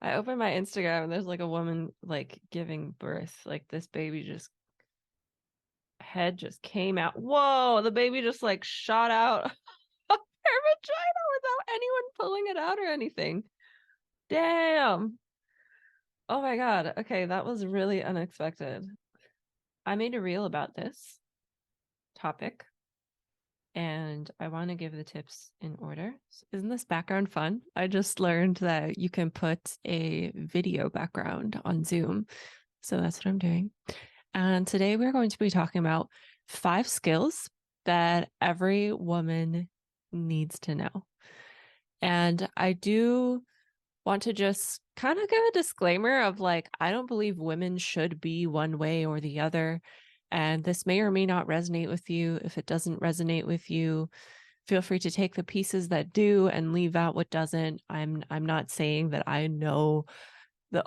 I opened my Instagram and there's like a woman like giving birth. Like this baby just head just came out. Whoa, the baby just like shot out of her vagina without anyone pulling it out or anything. Damn. Oh my God. Okay, that was really unexpected. I made a reel about this topic and I want to give the tips in order. Isn't this background fun? I just learned that you can put a video background on Zoom. So that's what I'm doing. And today we're going to be talking about 5 skills that every woman needs to know. And I do want to just kind of give a disclaimer of like, I don't believe women should be one way or the other. And this may or may not resonate with you. If it doesn't resonate with you, feel free to take the pieces that do and leave out what doesn't. I'm not saying that I know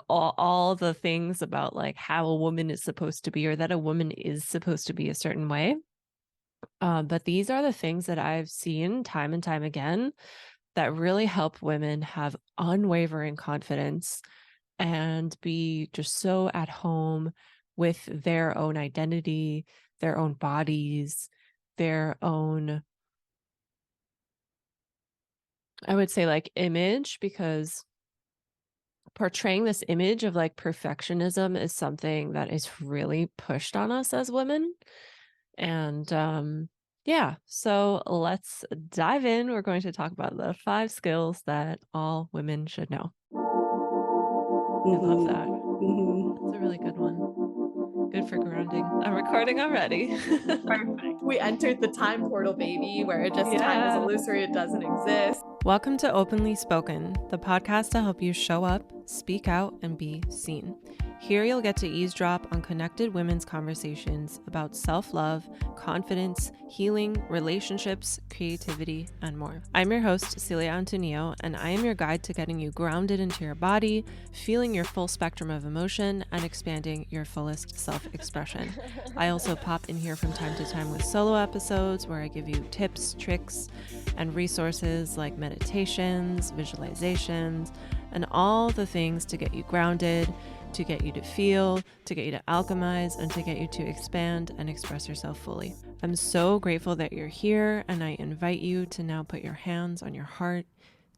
all the things about like how a woman is supposed to be or that a woman is supposed to be a certain way. But these are the things that I've seen time and time again that really help women have unwavering confidence and be just so at home with their own identity, their own bodies, their own, I would say, like image, because portraying this image of like perfectionism is something that is really pushed on us as women. And yeah, so let's dive in. We're going to talk about the 5 skills that all women should know. I love that. That's a really good one. Good for grounding. I'm recording already. Perfect. We entered the time portal, baby, where it just time is illusory, it doesn't exist. Welcome to Openly Spoken, the podcast to help you show up, speak out, and be seen. Here you'll get to eavesdrop on connected women's conversations about self-love, confidence, healing, relationships, creativity, and more. I'm your host, Celia Antonio, and I am your guide to getting you grounded into your body, feeling your full spectrum of emotion, and expanding your fullest self-expression. I also pop in here from time to time with solo episodes where I give you tips, tricks, and resources like meditations, visualizations, and all the things to get you grounded, to get you to feel, to get you to alchemize, and to get you to expand and express yourself fully. I'm so grateful that you're here, and I invite you to now put your hands on your heart,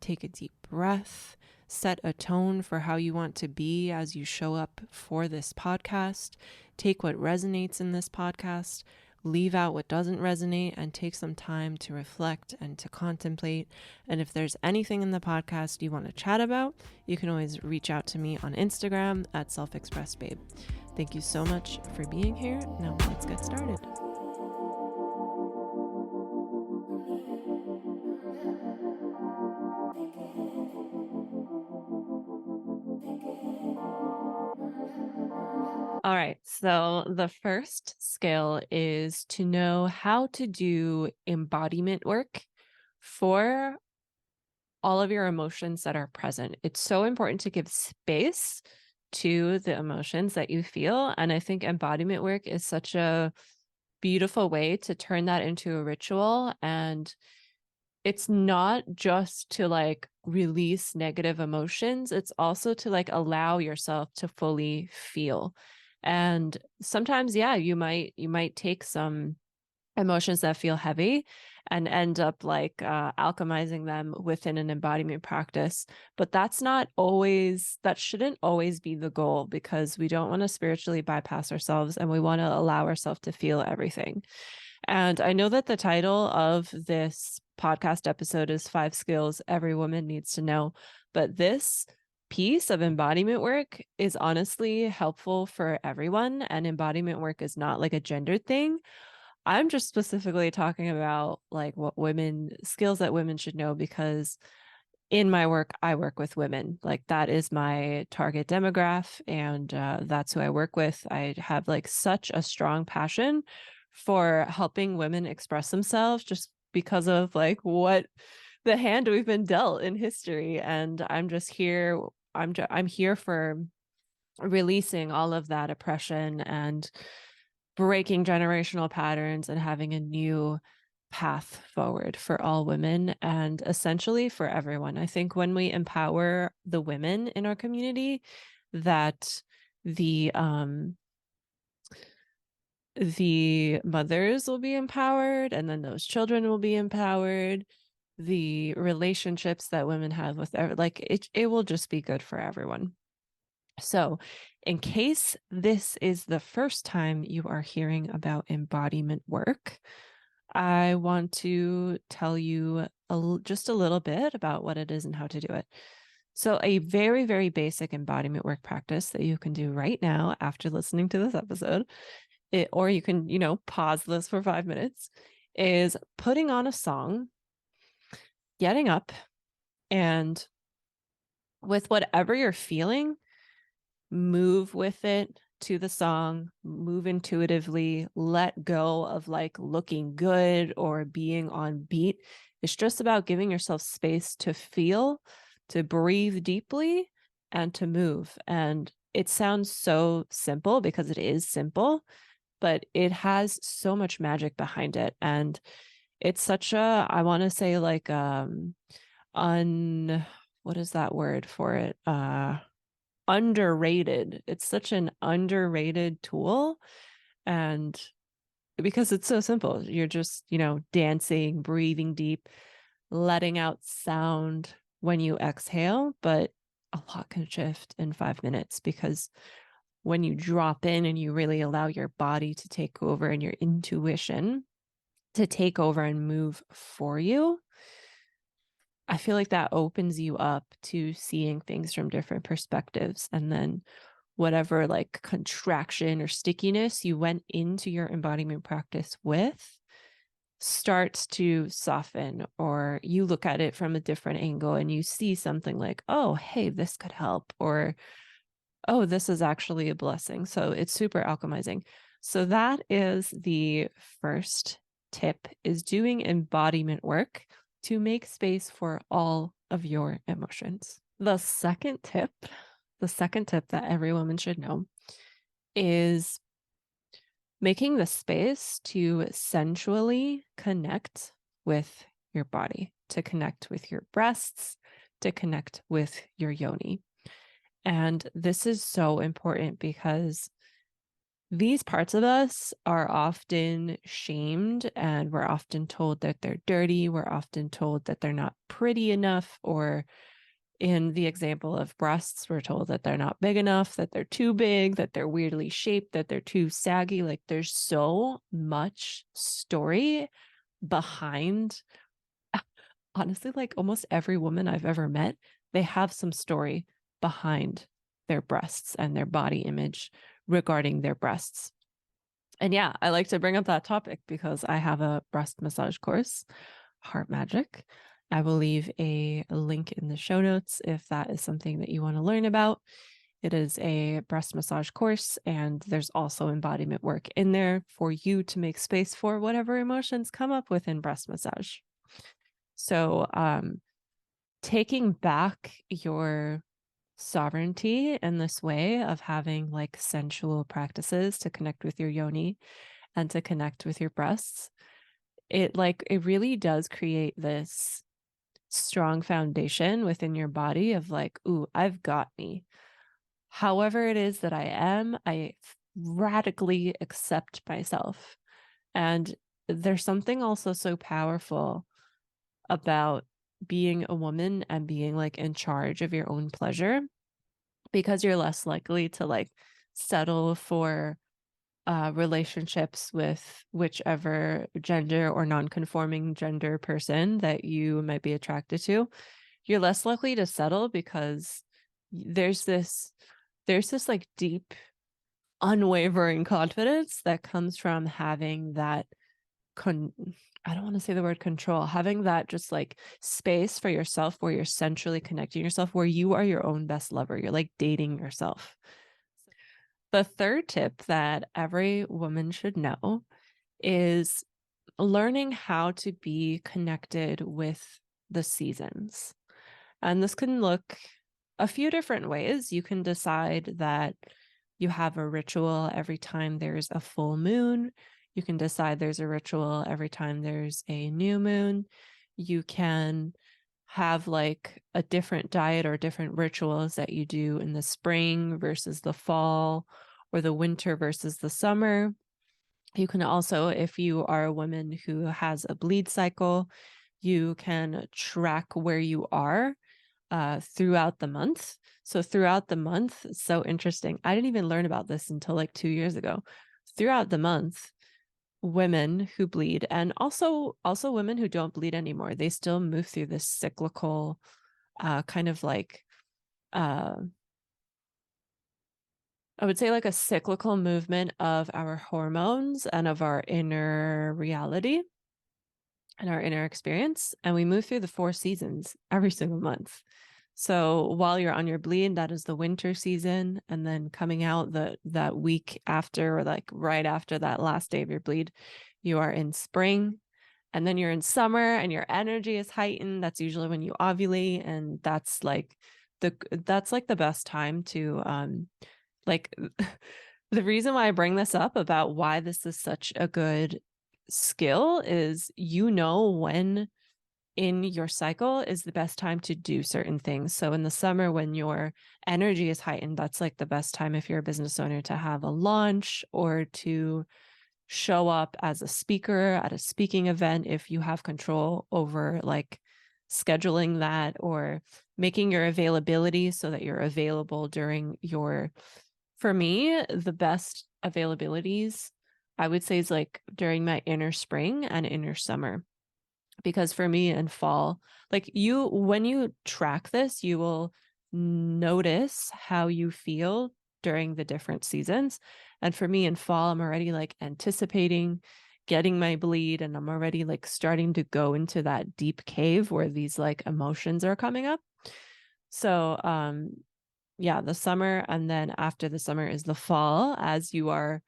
take a deep breath, set a tone for how you want to be as you show up for this podcast, take what resonates in this podcast, leave out what doesn't resonate, and take some time to reflect and to contemplate. And if there's anything in the podcast you want to chat about, you can always reach out to me on Instagram at selfexpressbabe. Thank you so much for being here. Now let's get started. All right, so the first skill is to know how to do embodiment work for all of your emotions that are present. It's so important to give space to the emotions that you feel. And I think embodiment work is such a beautiful way to turn that into a ritual. And it's not just to like release negative emotions, it's also to like allow yourself to fully feel. And sometimes, yeah, you might take some emotions that feel heavy and end up like alchemizing them within an embodiment practice. But that shouldn't always be the goal, because we don't want to spiritually bypass ourselves and we want to allow ourselves to feel everything. And I know that the title of this podcast episode is 5 skills every woman needs to know, but this piece of embodiment work is honestly helpful for everyone. And embodiment work is not like a gendered thing. I'm just specifically talking about like skills that women should know, because in my work, I work with women. Like that is my target demographic, and that's who I work with. I have like such a strong passion for helping women express themselves, just because of like what the hand we've been dealt in history. And I'm just here. I'm here for releasing all of that oppression and breaking generational patterns and having a new path forward for all women and essentially for everyone. I think when we empower the women in our community, that the mothers will be empowered, and then those children will be empowered. The relationships that women have with like it will just be good for everyone. So, in case this is the first time you are hearing about embodiment work, I want to tell you just a little bit about what it is and how to do it. So, a very, very basic embodiment work practice that you can do right now after listening to this episode, or you can, pause this for 5 minutes, is putting on a song, getting up, and with whatever you're feeling, move with it to the song, move intuitively, let go of like looking good or being on beat. It's just about giving yourself space to feel, to breathe deeply, and to move. And it sounds so simple because it is simple, but it has so much magic behind it. And it's such a, I want to say like un what is that word for it? Underrated. It's such an underrated tool. And because it's so simple, you're just, dancing, breathing deep, letting out sound when you exhale. But a lot can shift in 5 minutes because when you drop in and you really allow your body to take over and your intuition to take over and move for you, I feel like that opens you up to seeing things from different perspectives. And then whatever like contraction or stickiness you went into your embodiment practice with starts to soften, or you look at it from a different angle and you see something like, oh, hey, this could help, or oh, this is actually a blessing. So it's super alchemizing. So that is the first tip, is doing embodiment work to make space for all of your emotions. The second tip that every woman should know is making the space to sensually connect with your body, to connect with your breasts, to connect with your yoni. And this is so important because these parts of us are often shamed, and we're often told that they're dirty. We're often told that they're not pretty enough, or in the example of breasts, we're told that they're not big enough, that they're too big, that they're weirdly shaped, that they're too saggy. Like there's so much story behind, honestly, like almost every woman I've ever met, they have some story behind their breasts and their body image regarding their breasts. And yeah, I like to bring up that topic because I have a breast massage course, Heart Magic. I will leave a link in the show notes if that is something that you want to learn about. It is a breast massage course, and there's also embodiment work in there for you to make space for whatever emotions come up within breast massage. So, taking back your sovereignty in this way of having like sensual practices to connect with your yoni and to connect with your breasts, it really does create this strong foundation within your body of like, ooh, I've got me. However it is that I am, I radically accept myself. And there's something also so powerful about being a woman and being like in charge of your own pleasure, because you're less likely to like settle for relationships with whichever gender or non-conforming gender person that you might be attracted to. You're less likely to settle because there's this like deep unwavering confidence that comes from having that I don't want to say the word control, having that just like space for yourself where you're centrally connecting yourself, where you are your own best lover. You're like dating yourself. The third tip that every woman should know is learning how to be connected with the seasons. And this can look a few different ways. You can decide that you have a ritual every time there's a full moon. You can decide there's a ritual every time there's a new moon. You can have like a different diet or different rituals that you do in the spring versus the fall, or the winter versus the summer. You can also, if you are a woman who has a bleed cycle, you can track where you are throughout the month. So throughout the month, it's so interesting. I didn't even learn about this until like 2 years ago. Throughout the month, women who bleed, and also women who don't bleed anymore, they still move through this cyclical kind of like uh I would say like a cyclical movement of our hormones and of our inner reality and our inner experience. And we move through the 4 seasons every single month. So while you're on your bleed, that is the winter season. And then coming out that week after, or like right after that last day of your bleed, you are in spring. And then you're in summer and your energy is heightened. That's usually when you ovulate. And that's like the best time to like the reason why I bring this up about why this is such a good skill is, when in your cycle is the best time to do certain things. So in the summer, when your energy is heightened, that's like the best time if you're a business owner to have a launch or to show up as a speaker at a speaking event if you have control over like scheduling that, or making your availability so that you're available during your, for me, the best availabilities I would say is like during my inner spring and inner summer. Because for me in fall, like when you track this, you will notice how you feel during the different seasons. And for me in fall, I'm already like anticipating getting my bleed, and I'm already like starting to go into that deep cave where these like emotions are coming up. So, yeah, the summer, and then after the summer is the fall as you are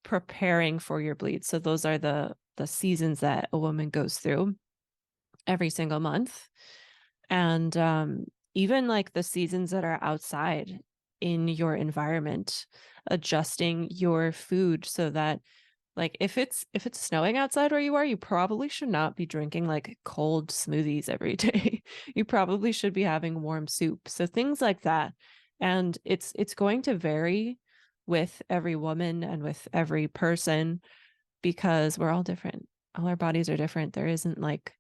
preparing for your bleed. So those are the seasons that a woman goes through every single month. And even like the seasons that are outside in your environment, adjusting your food so that, like, if it's snowing outside where you are, you probably should not be drinking like cold smoothies every day. You probably should be having warm soup. So things like that. And it's going to vary with every woman and with every person, because we're all different. All our bodies are different. There isn't like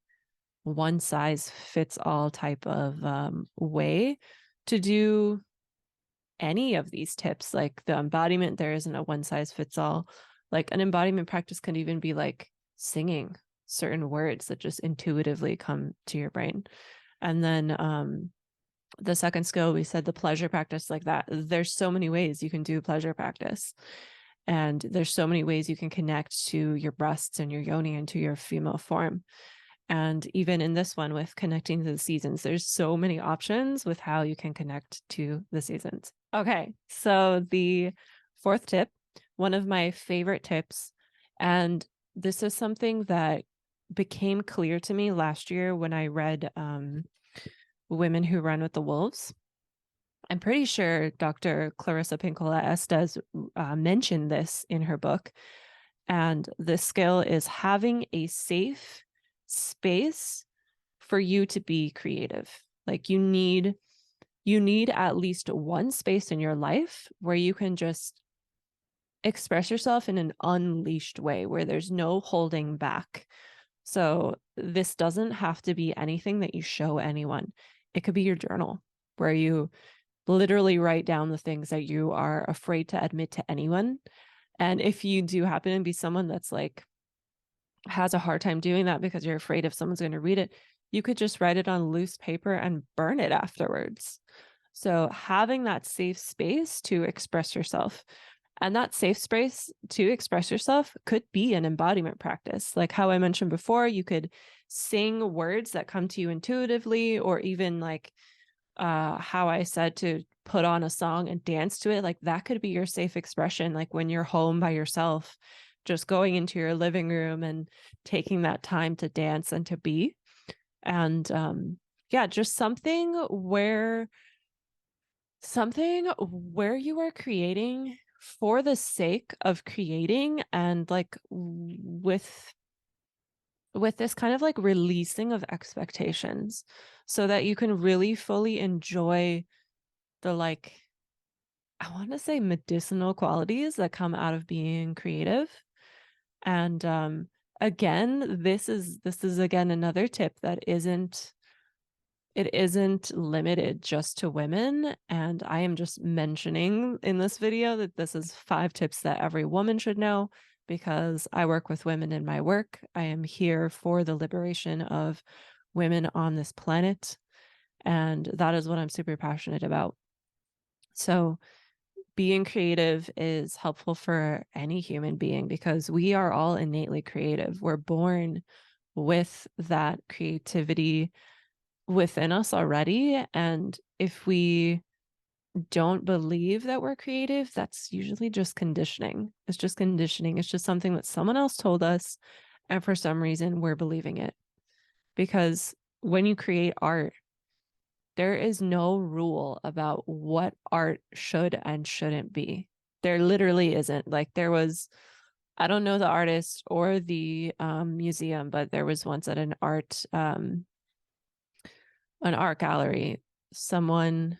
one size fits all type of way to do any of these tips. Like the embodiment, there isn't a one size fits all. Like an embodiment practice can even be like singing certain words that just intuitively come to your brain. And then the second skill, we said the pleasure practice, like that. There's so many ways you can do pleasure practice. And there's so many ways you can connect to your breasts and your yoni and to your female form. And even in this one with connecting to the seasons, there's so many options with how you can connect to the seasons. Okay, so the fourth tip, one of my favorite tips, and this is something that became clear to me last year when I read Women Who Run with the Wolves. I'm pretty sure Dr. Clarissa Pinkola Estes mentioned this in her book. And the skill is having a safe space for you to be creative. Like you need at least one space in your life where you can just express yourself in an unleashed way, where there's no holding back. So this doesn't have to be anything that you show anyone. It could be your journal, where you literally write down the things that you are afraid to admit to anyone. And if you do happen to be someone that's like has a hard time doing that because you're afraid if someone's going to read it, you could just write it on loose paper and burn it afterwards. So having that safe space to express yourself, and that safe space to express yourself could be an embodiment practice. Like how I mentioned before, you could sing words that come to you intuitively, or even like how I said to put on a song and dance to it. Like that could be your safe expression. Like when you're home by yourself, just going into your living room and taking that time to dance and to be. And yeah, just something where you are creating for the sake of creating and like with this kind of like releasing of expectations so that you can really fully enjoy the like I want to say medicinal qualities that come out of being creative. And again, this is again another tip that isn't limited just to women. And I am just mentioning in this video that this is 5 tips that every woman should know because I work with women in my work. I am here for the liberation of women on this planet. And that is what I'm super passionate about. So, being creative is helpful for any human being because we are all innately creative. We're born with that creativity within us already. And if we don't believe that we're creative, that's usually just conditioning. It's just conditioning. It's just something that someone else told us. And for some reason, we're believing it. Because when you create art, there is no rule about what art should and shouldn't be. There literally isn't. Like there was, I don't know the artist or the museum, but there was once at an art gallery, someone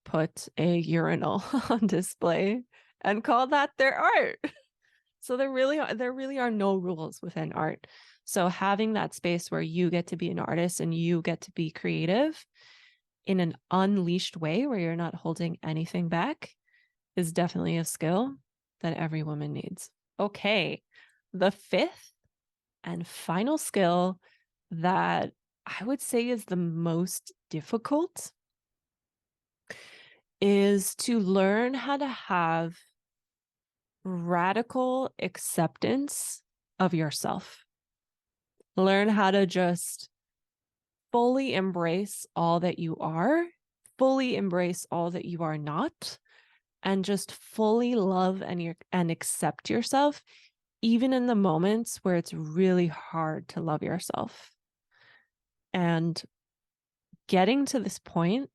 put a urinal on display and called that their art. So there really are no rules within art. So having that space where you get to be an artist and you get to be creative in an unleashed way where you're not holding anything back is definitely a skill that every woman needs. Okay. The 5th and final skill that I would say is the most difficult is to learn how to have radical acceptance of yourself. Learn how to just fully embrace all that you are, fully embrace all that you are not, and just fully love and accept yourself, even in the moments where it's really hard to love yourself. And getting to this point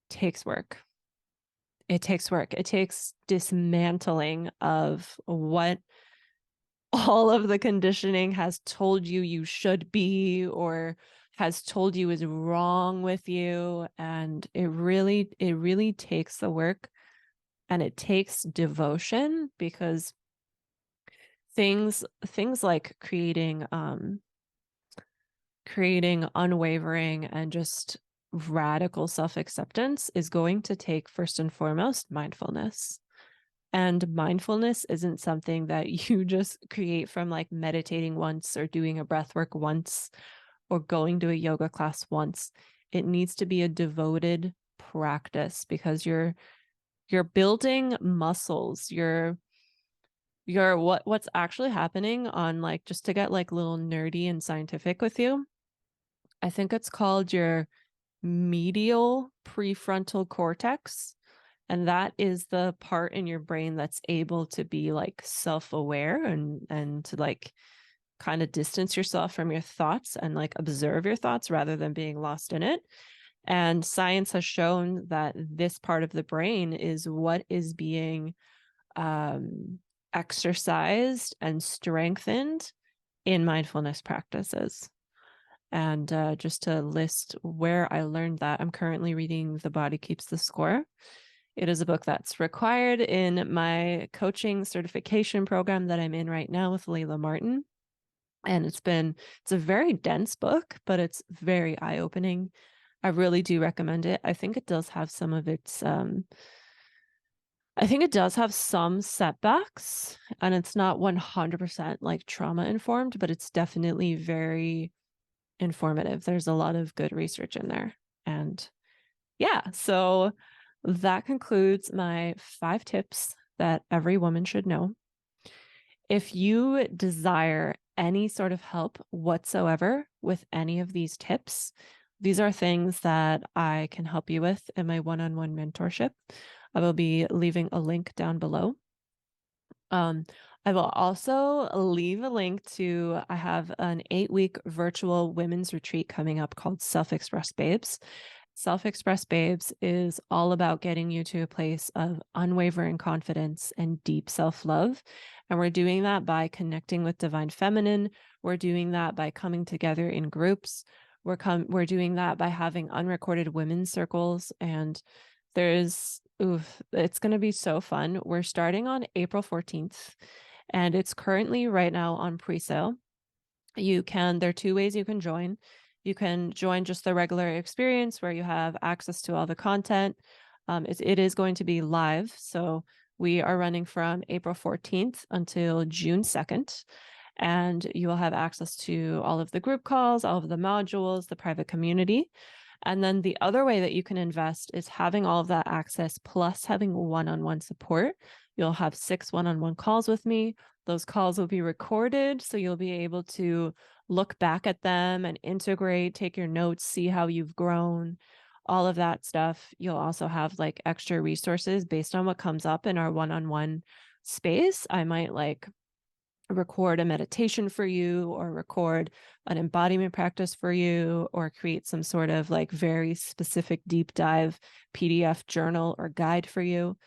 takes work. It takes work. It takes dismantling of what all of the conditioning has told you you should be or has told you is wrong with you. And it really takes the work and it takes devotion because things like creating unwavering and just radical self-acceptance is going to take first and foremost mindfulness. And mindfulness isn't something that you just create from like meditating once or doing a breath work once or going to a yoga class once. It needs to be a devoted practice because you're building muscles. What's actually happening on like just to get like little nerdy and scientific with you. I think it's called your medial prefrontal cortex. And that is the part in your brain that's able to be like self-aware and to like kind of distance yourself from your thoughts and like observe your thoughts rather than being lost in it. And science has shown that this part of the brain is what is being um, exercised and strengthened in mindfulness practices. And just to list where I learned that, I'm currently reading The Body Keeps the Score. It is a book that's required in my coaching certification program that I'm in right now with Layla Martin. And it's a very dense book, but it's very eye-opening. I really do recommend it. I think it does have some of its I think it does have some setbacks and it's not 100% like trauma informed, but it's definitely very informative. There's a lot of good research in there. And yeah, so that concludes my 5 tips that every woman should know. If you desire any sort of help whatsoever with any of these tips, these are things that I can help you with in my one-on-one mentorship. I will be leaving a link down below. I will also leave a link to, I have an 8-week virtual women's retreat coming up called Self-Express Babes. Self-Expressed Babes is all about getting you to a place of unwavering confidence and deep self-love. And we're doing that by connecting with divine feminine. We're doing that by coming together in groups. We're doing that by having unrecorded women's circles. And it's going to be so fun. We're starting on April 14th, and it's currently right now on pre-sale. There are two ways you can join. You can join just the regular experience where you have access to all the content. It is going to be live. So we are running from April 14th until June 2nd. And you will have access to all of the group calls, all of the modules, the private community. And then the other way that you can invest is having all of that access plus having one-on-one support. You'll have 6 one-on-one calls with me. Those calls will be recorded, so you'll be able to look back at them and integrate, take your notes, see how you've grown, all of that stuff. You'll also have like extra resources based on what comes up in our one-on-one space. I might like record a meditation for you, or record an embodiment practice for you, or create some sort of like very specific deep dive PDF journal or guide for you.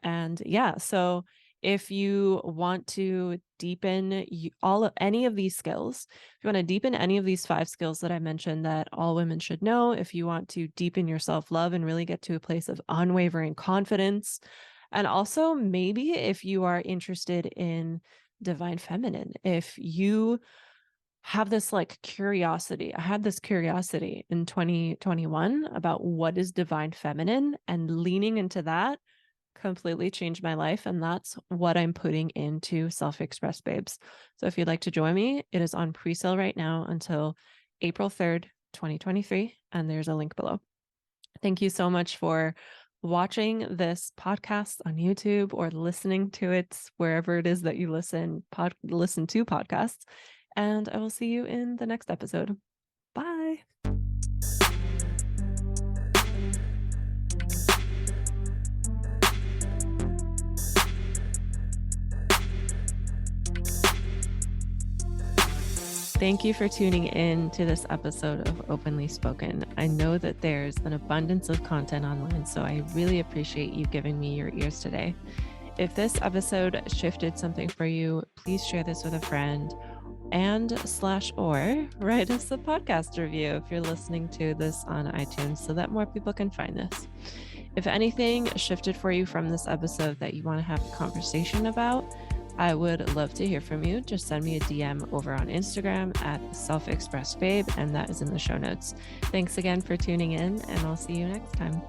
And yeah, so if you want to deepen any of these skills, if you want to deepen any of these 5 skills that I mentioned that all women should know, if you want to deepen your self-love and really get to a place of unwavering confidence, and also maybe if you are interested in divine feminine, if you have this like curiosity, I had this curiosity in 2021 about what is divine feminine, and leaning into that completely changed my life. And that's what I'm putting into Self-Expressed Babes. So if you'd like to join me, it is on pre-sale right now until April 3rd, 2023. And there's a link below. Thank you so much for watching this podcast on YouTube or listening to it wherever it is that you listen to podcasts. And I will see you in the next episode. Bye. Thank you for tuning in to this episode of Openly Spoken. I know that there's an abundance of content online, so I really appreciate you giving me your ears today. If this episode shifted something for you, please share this with a friend or write us a podcast review if you're listening to this on iTunes so that more people can find this. If anything shifted for you from this episode that you want to have a conversation about, I would love to hear from you. Just send me a DM over on Instagram at Self-Expressed Babe, and that is in the show notes. Thanks again for tuning in, and I'll see you next time.